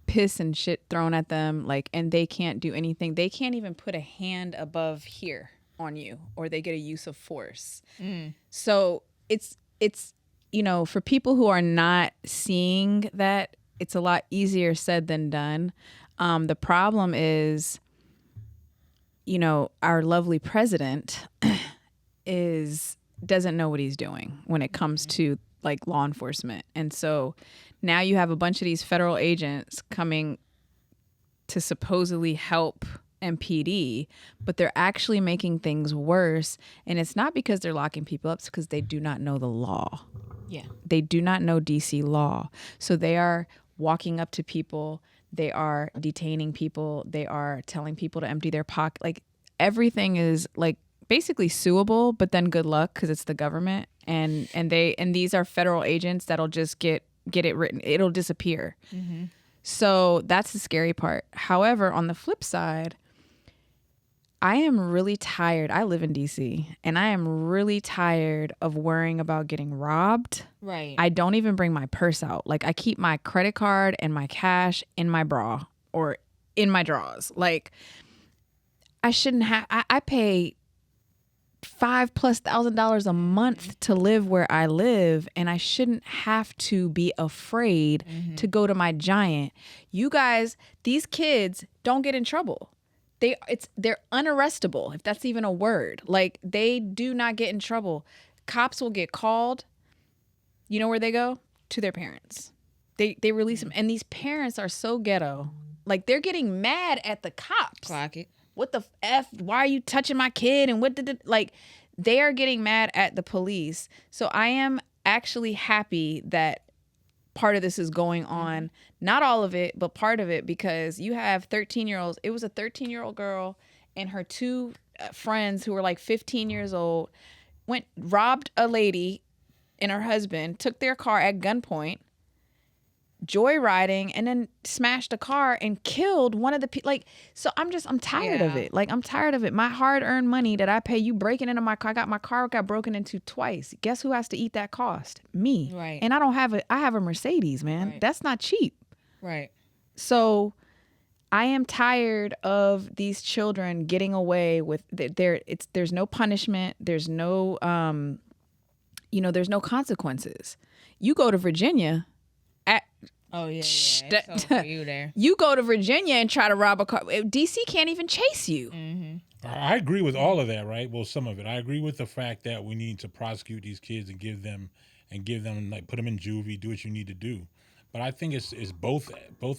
piss and shit thrown at them, like, and they can't do anything. They can't even put a hand above here on you, or they get a use of force. So it's you know, for people who are not seeing that, it's a lot easier said than done. The problem is, you know, our lovely president doesn't know what he's doing when it comes to like law enforcement. And so now you have a bunch of these federal agents coming to supposedly help MPD, but they're actually making things worse. And it's not because they're locking people up, it's because they do not know the law. Yeah. They do not know DC law. So they are walking up to people, they are detaining people, they are telling people to empty their pocket. Like everything is like basically suable, but then good luck because it's the government, and these are federal agents that'll just get it written. It'll disappear. So that's the scary part. However, on the flip side, I am really tired. I live in DC, and I am really tired of worrying about getting robbed. Right. I don't even bring my purse out. Like I keep my credit card and my cash in my bra or in my drawers. Like I shouldn't have. I pay $5,000+ a month to live where I live, and I shouldn't have to be afraid to go to my Giant. You guys, these kids don't get in trouble. They're unarrestable, if that's even a word. Like they do not get in trouble. Cops will get called. You know where they go? To their parents. They release them, and these parents are so ghetto. Like they're getting mad at the cops. Clock it. What the F? Why are you touching my kid? And what did it, like, they are getting mad at the police. So I am actually happy that part of this is going on. Not all of it, but part of it, because you have 13-year-olds. It was a 13-year-old girl and her two friends who were like 15 years old, robbed a lady and her husband, took their car at gunpoint, joyriding, and then smashed a car and killed one of the people. Like, so I'm tired of it. Like, I'm tired of it. My hard-earned money that I pay, you breaking into my car. My car got broken into twice. Guess who has to eat that cost? Me. Right. And I have a Mercedes, man. Right. That's not cheap. Right. So I am tired of these children getting away with there's no punishment. There's no there's no consequences. You go to Virginia. Oh yeah. It's over for you there. You go to Virginia and try to rob a car. DC can't even chase you. I agree with all of that, right? Well, some of it. I agree with the fact that we need to prosecute these kids and give them like put them in juvie, do what you need to do. But I think it's both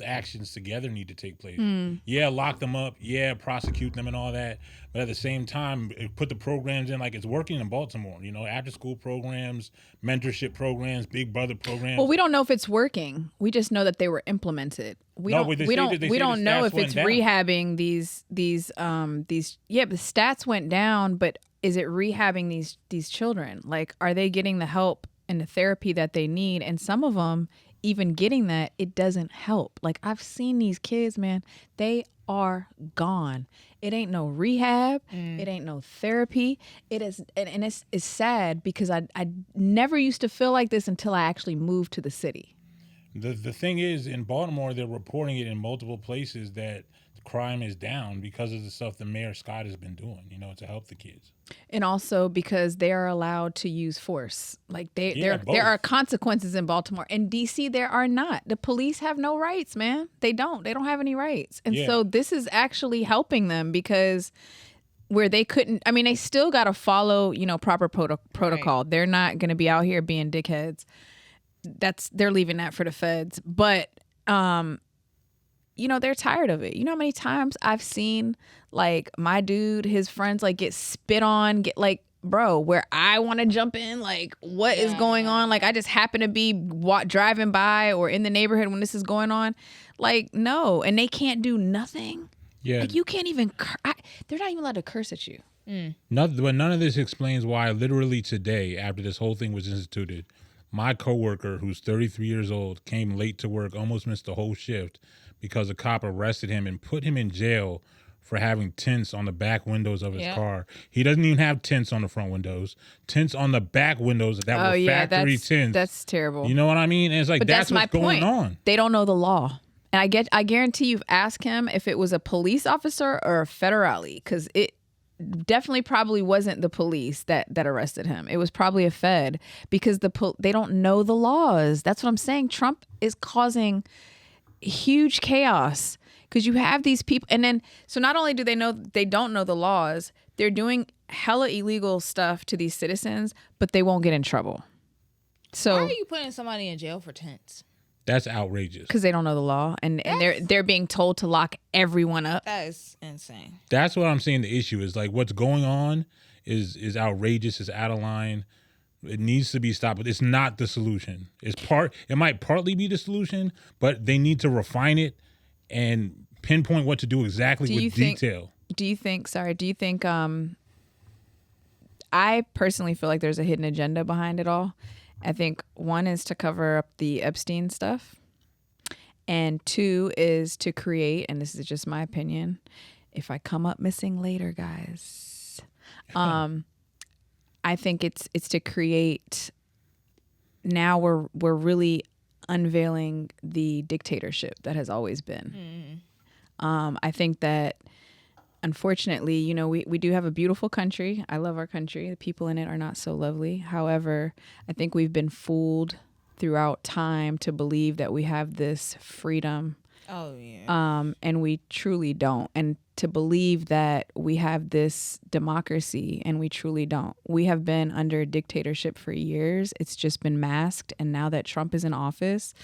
actions together need to take place. Yeah, lock them up. Yeah, prosecute them and all that. But at the same time, put the programs in like it's working in Baltimore. You know, after school programs, mentorship programs, Big Brother programs. Well, we don't know if it's working. We just know that they were implemented. We don't know if it's rehabbing these. Yeah, the stats went down, but is it rehabbing these children? Like, are they getting the help and the therapy that they need? And some of them, even getting that, it doesn't help. Like, I've seen these kids, man, they are gone. It ain't no rehab. It ain't no therapy. It is, and it's sad because I never used to feel like this until I actually moved to the city. The thing is, in Baltimore, they're reporting it in multiple places that crime is down because of the stuff that Mayor Scott has been doing, to help the kids. And also because they are allowed to use force. Like there both. are consequences in Baltimore. In DC, there are not. The police have no rights, man. They don't have any rights. And so this is actually helping them because where they couldn't, I mean, they still got to follow, proper protocol. Right. They're not going to be out here being dickheads. They're leaving that for the feds. But, they're tired of it. You know how many times I've seen like my dude, his friends like get spit on, get like, bro, where I want to jump in, like what is going on? Like I just happen to be driving by or in the neighborhood when this is going on. Like, no. And they can't do nothing. Yeah. Like you can't even, they're not even allowed to curse at you. But none of this explains why literally today, after this whole thing was instituted, my coworker, who's 33 years old, came late to work, almost missed the whole shift because a cop arrested him and put him in jail for having tints on the back windows of his car. He doesn't even have tints on the front windows. Tints on the back windows that were factory tints. That's terrible. You know what I mean? And it's like, that's what's going on. They don't know the law. And I guarantee you've asked him if it was a police officer or a federale, because it definitely probably wasn't the police that arrested him. It was probably a fed because they don't know the laws. That's what I'm saying. Trump is causing huge chaos because you have these people. And then, so not only do they don't know the laws, they're doing hella illegal stuff to these citizens, but they won't get in trouble. So why are you putting somebody in jail for tents? That's outrageous. Because they don't know the law, and they're being told to lock everyone up. That is insane. That's what I'm saying. The issue is like what's going on is outrageous. It's out of line. It needs to be stopped. But it's not the solution. It might partly be the solution, but they need to refine it and pinpoint what to do exactly with detail. Do you think? I personally feel like there's a hidden agenda behind it all. I think one is to cover up the Epstein stuff, and two is to create, and this is just my opinion, if I come up missing later, guys, I think it's to create. Now we're really unveiling the dictatorship that has always been. I think that, unfortunately, we do have a beautiful country. I love our country. The people in it are not so lovely. However, I think we've been fooled throughout time to believe that we have this freedom. Oh, yeah. And we truly don't. And to believe that we have this democracy, and we truly don't. We have been under a dictatorship for years. It's just been masked. And now that Trump is in office,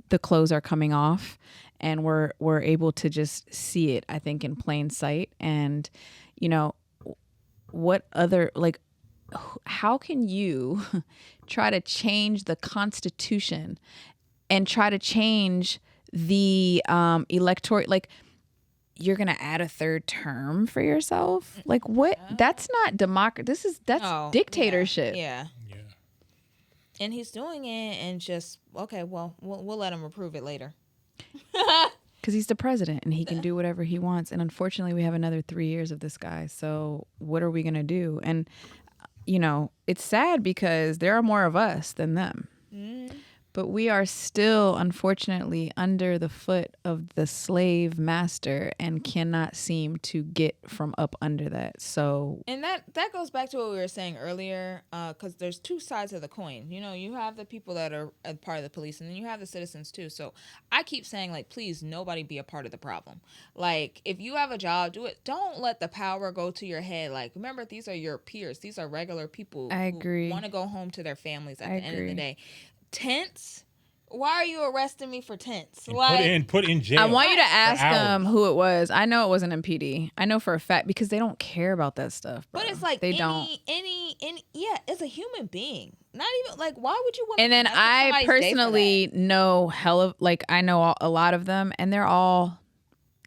the clothes are coming off. And we're able to just see it, I think, in plain sight. And, what other, like, how can you try to change the Constitution and try to change the electorate? Like, you're going to add a third term for yourself? Like, what? Yeah. That's not democracy. That's dictatorship. Yeah. And he's doing it and just, okay, well, we'll let him approve it later. Because he's the president and he can do whatever he wants. And unfortunately, we have another 3 years of this guy. So what are we going to do? And, it's sad because there are more of us than them. But we are still, unfortunately, under the foot of the slave master and cannot seem to get from up under that. So, and that goes back to what we were saying earlier, because there's two sides of the coin. You have the people that are a part of the police, and then you have the citizens too. So I keep saying, like, please, nobody be a part of the problem. Like, if you have a job, do it. Don't let the power go to your head. Like, remember, these are your peers. These are regular people. I agree. Who want to go home to their families at the end of the day. Tents? Why are you arresting me for tents? Put in jail. I want you to ask them who it was. I know it wasn't in PD. I know for a fact because they don't care about that stuff. Bro. But it's like they don't. It's a human being. Not even like, why would you want? And then I personally know I know a lot of them, and they're all.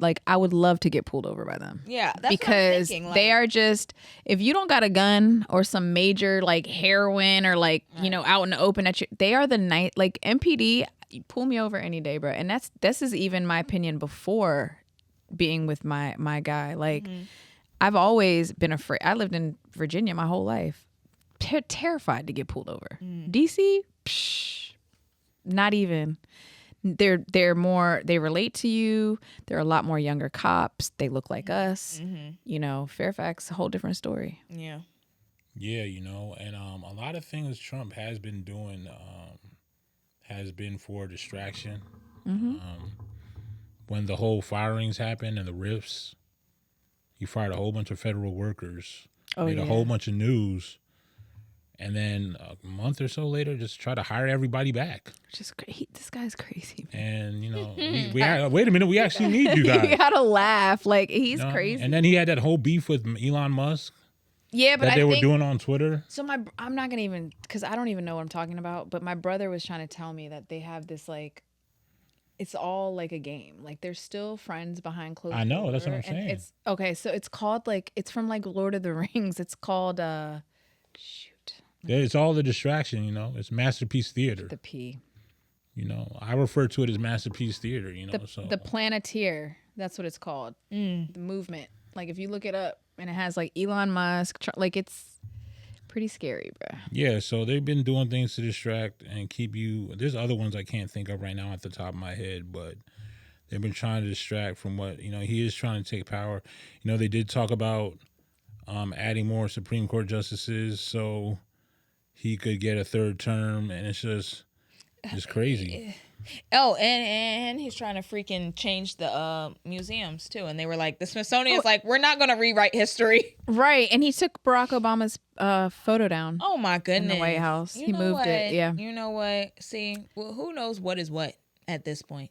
Like, I would love to get pulled over by them. Yeah, that's because what I'm thinking. They are just, if you don't got a gun or some major like heroin or like out in the open they are the night like MPD. Pull me over any day, bro. And this is even my opinion before being with my guy. Like, I've always been afraid. I lived in Virginia my whole life. Terrified to get pulled over. DC, psh, not even. They're more, they relate to you. There are a lot more younger cops. They look like us. You know, Fairfax, a whole different story. Yeah. Yeah, you know, and a lot of things Trump has been doing has been for distraction. When the whole firings happened and the rifts, he fired a whole bunch of federal workers, made a whole bunch of news, and then a month or so later, just try to hire everybody back. Just this guy's crazy. And you know, wait a minute, we actually need you guys. You gotta laugh, like he's crazy. And then he had that whole beef with Elon Musk. Yeah, but that they were doing on Twitter. So I'm not gonna even, because I don't even know what I'm talking about. But my brother was trying to tell me that they have this like, it's all like a game. Like they're still friends behind closed doors. I know, that's what I'm saying. It's okay. So it's called like, it's from like Lord of the Rings. It's called Yeah, it's all the distraction, you know. It's Masterpiece Theater. The P. You know, I refer to it as Masterpiece Theater, you know. The Planeteer, that's what it's called. The movement. Like if you look it up, and it has like Elon Musk, like it's pretty scary, bro. Yeah, so they've been doing things to distract and keep you. There's other ones I can't think of right now at the top of my head, but they've been trying to distract from what, you know, he is trying to take power. You know, they did talk about adding more Supreme Court justices so he could get a third term, and it's just crazy. Oh, and he's trying to freaking change the museums too. And they were like, the Smithsonian's like, we're not going to rewrite history. Right. And he took Barack Obama's photo down. Oh my goodness. In the White House. He moved it. Yeah. You know what? See, well, who knows what is what at this point?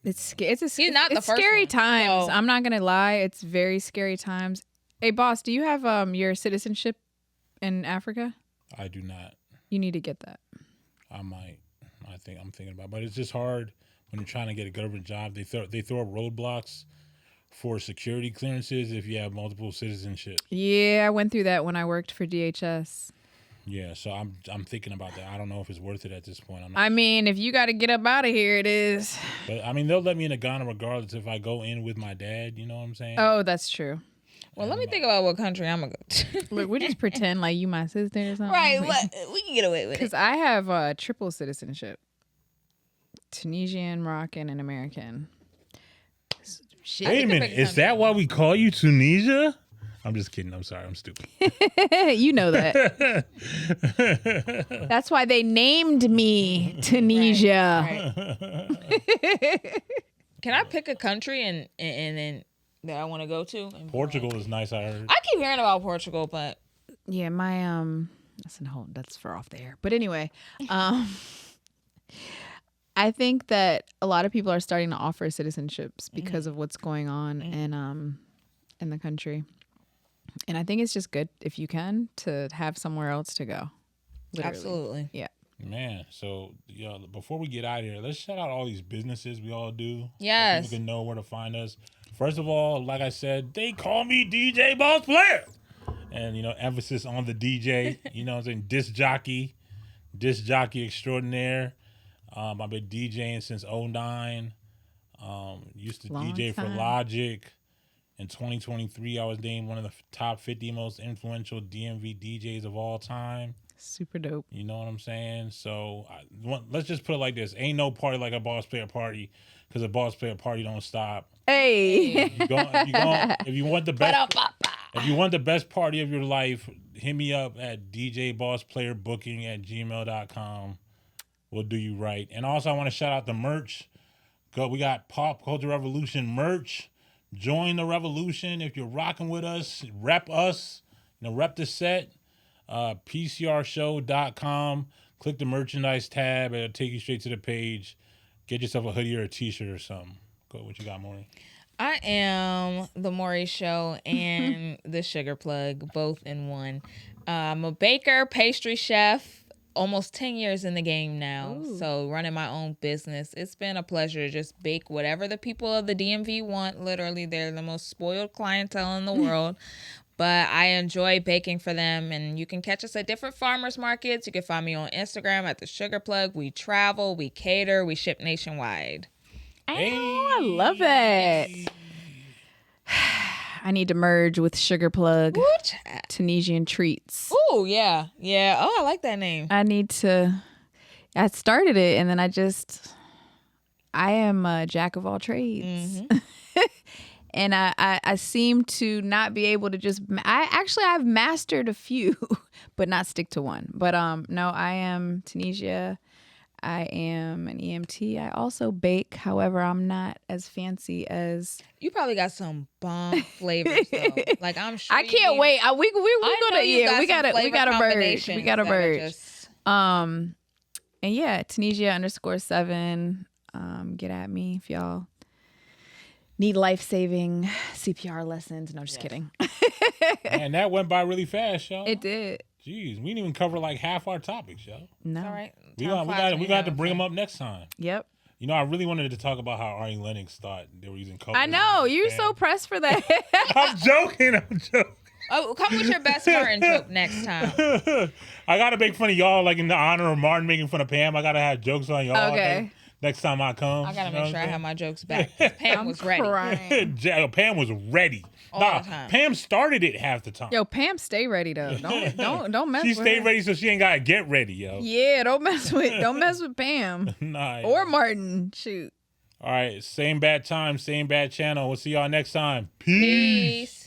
He's not the first scary one. times. So. I'm not going to lie. It's very scary times. Hey, boss, do you have your citizenship in Africa? I do not. You need to get that. I might. I'm thinking about it. But it's just hard when you're trying to get a government job. They throw up roadblocks for security clearances if you have multiple citizenship. Yeah, I went through that when I worked for DHS. Yeah, so I'm thinking about that. I don't know if it's worth it at this point. I mean, if you got to get up out of here, it is. But I mean, they'll let me in Ghana regardless if I go in with my dad. You know what I'm saying? Oh, that's true. Well, let me think about what country I'm going to go to. Look, we just pretend like you my sister or something. Right, we can get away with it. Because I have triple citizenship. Tunisian, Moroccan, and American. Shit. Wait a minute. Is that why we call you Tunisia? I'm just kidding. I'm sorry. I'm stupid. You know that. That's why they named me Tunisia. Right. Can I pick a country and then that I want to go to? Portugal is nice, I heard. I keep hearing about Portugal, but yeah, my that's for off the air. But anyway, I think that a lot of people are starting to offer citizenships because of what's going on in the country. And I think it's just good if you can to have somewhere else to go. Literally. Absolutely. Yeah. Man, so before we get out of here, let's shout out all these businesses we all do. Yes. So people can know where to find us. First of all, like I said, they call me DJ Boss Player. And, you know, emphasis on the DJ. You know what I'm saying? Disc jockey extraordinaire. I've been DJing since 2009. Used to Long DJ time. for Logic. In 2023, I was named one of the top 50 most influential DMV DJs of all time. Super dope. You know what I'm saying? So let's just put it like this. Ain't no party like a Boss Player party, because a Boss Player party don't stop. Hey. If you want the best party of your life, hit me up at djbossplayerbooking@gmail.com. We'll do you right. And also, I want to shout out the merch. We got Pop Culture Revolution merch. Join the revolution. If you're rocking with us, rep the set. PCRshow.com. Click the merchandise tab. It'll take you straight to the page. Get yourself a hoodie or a t-shirt or something. Go, what you got, Maury? I am the Maury Show and the Sugar Plug, both in one. I'm a baker, pastry chef, almost 10 years in the game now. Ooh. So running my own business. It's been a pleasure to just bake whatever the people of the DMV want. Literally, they're the most spoiled clientele in the world. But I enjoy baking for them, and you can catch us at different farmers markets. You can find me on Instagram at The Sugar Plug. We travel, we cater, we ship nationwide. Oh, I love it. I need to merge with Sugar Plug, Woo, child. Tunisian Treats. Oh, yeah. Yeah. Oh, I like that name. I need to. I started it, and then I am a jack of all trades. Mm-hmm. And I seem to not be able to just. I've mastered a few, but not stick to one. But no, I am Tunisia. I am an EMT. I also bake. However, I'm not as fancy as. You probably got some bomb flavors though. Like I'm sure. I can't wait. We gonna we gotta merge. We gotta merge. Just... And yeah, Tunisia _7. Get at me if y'all need life-saving CPR lessons. No, just kidding. Man, that went by really fast, y'all. It did. Jeez, we didn't even cover like half our topics, yo. No. All right. We got to bring them up next time. Yep. You know, I really wanted to talk about how Arnie Lennox thought they were using COVID. I know. You're so pressed for that. I'm joking. Oh, come with your best Martin joke next time. I got to make fun of y'all, like in the honor of Martin making fun of Pam. I got to have jokes on y'all. Okay. Next time I come. I got to make sure I have my jokes back. Pam was ready. Crying. Pam was ready. All the time. Pam started it half the time. Yo, Pam, stay ready though. Don't mess She with stayed her. ready so she ain't got to get ready, yo. Yeah, don't mess with Pam Nah, or Martin. Shoot. All right, same bad time, same bad channel. We'll see y'all next time. Peace. Peace.